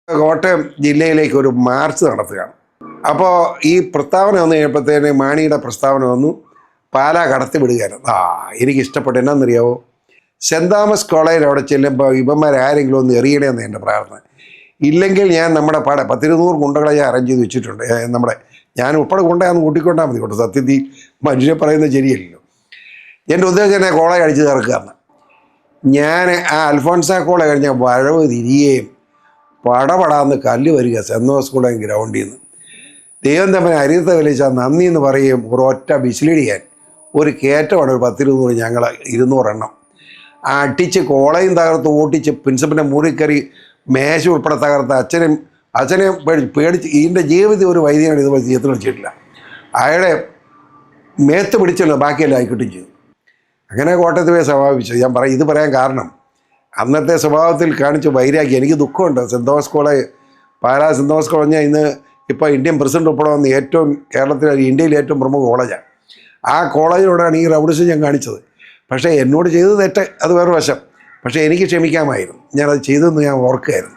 കോട്ടയം ജില്ലയിലേക്ക് ഒരു മാർച്ച് നടത്തുകയാണ്. അപ്പോൾ ഈ പ്രസ്താവന വന്നു കഴിഞ്ഞപ്പോഴത്തേന് മാണിയുടെ പ്രസ്താവന വന്നു, പാലാ കടത്തി വിടുകയാണ്. എനിക്കിഷ്ടപ്പെട്ടു. എന്നാണെന്നറിയാവോ, സെൻറ് തോമസ് കോളേജിൽ അവിടെ ചെല്ലുമ്പോൾ ഇവന്മാരാരെങ്കിലും ഒന്ന് എറിയണമെന്ന് എൻ്റെ പ്രാർത്ഥന. ഇല്ലെങ്കിൽ ഞാൻ നമ്മുടെ 10-20 ഗുണ്ടകളെ ഞാൻ അറേഞ്ച് ചെയ്ത് വെച്ചിട്ടുണ്ട്. ഞാൻ ഉൾപ്പെടെ കൊണ്ടാന്ന് കൂട്ടിക്കൊണ്ടാൽ മതി കേട്ടോ. സത്യത്തിൽ മനുഷ്യരെ പറയുന്നത് ശരിയല്ലല്ലോ. എൻ്റെ ഉദ്ദേശം എന്നെ കോളേജ് അടിച്ച് തീർക്കുകയാണ്. ഞാൻ ആ അൽഫോൺസ കോളേജ് കഴിഞ്ഞ വഴവ് തിരികെയും പടപടാന്ന് കല്ല് വരിക സെൻറ് തോമസ് കോളേജ് ഗ്രൗണ്ടിൽ നിന്ന്. ദൈവം തമ്മിൽ അരിയത്തെ വലിച്ചാൽ നന്ദി എന്ന് പറയുകയും ഒരൊറ്റ വിസിലടിയാൻ ഒരു കയറ്റമാണ്. ഒരു 10-20 ഞങ്ങൾ 200 എണ്ണം അടിച്ച് കോളേജും തകർത്ത് ഓട്ടിച്ച് പ്രിൻസിപ്പലിൻ്റെ മുറിക്കറി മേശ ഉൾപ്പെടെ തകർത്ത് അച്ഛനെ പേടിച്ച് ഇതിൻ്റെ ജീവിതത്തിൽ ഒരു വൈദ്യനാണ് ഇതുപോലെ ജീവിതത്തിൽ വെച്ചിട്ടില്ല. അയാളെ മേത്ത് പിടിച്ചല്ലോ, ബാക്കിയെല്ലാം ആയിക്കിട്ടും ചെയ്തു. അങ്ങനെ കോട്ടയത്ത് പോയി സ്വഭാവിച്ചു. ഞാൻ ഇത് പറയാൻ കാരണം അന്നത്തെ സ്വഭാവത്തിൽ കാണിച്ച വൈരാഗ്യം. എനിക്ക് ദുഃഖമുണ്ട്. Saint Thomas college, Pala saint Thomas college ഇന്ന് ഇപ്പോൾ ഇന്ത്യൻ പ്രസിഡന്റ് ഉൾപ്പെടെ വന്ന് ഏറ്റവും കേരളത്തിലെ ഇന്ത്യയിലെ ഏറ്റവും പ്രമുഖ കോളേജാണ്. ആ കോളേജിനോടാണ് ഈ റൗഡിസം ഞാൻ കാണിച്ചത്. പക്ഷേ എന്നോട് ചെയ്തത് തെറ്റ്, അത് വേറെ വശം. പക്ഷേ എനിക്ക് ക്ഷമിക്കാമായിരുന്നു. ഞാനത് ചെയ്തതെന്ന് ഞാൻ ഓർക്കുകയായിരുന്നു.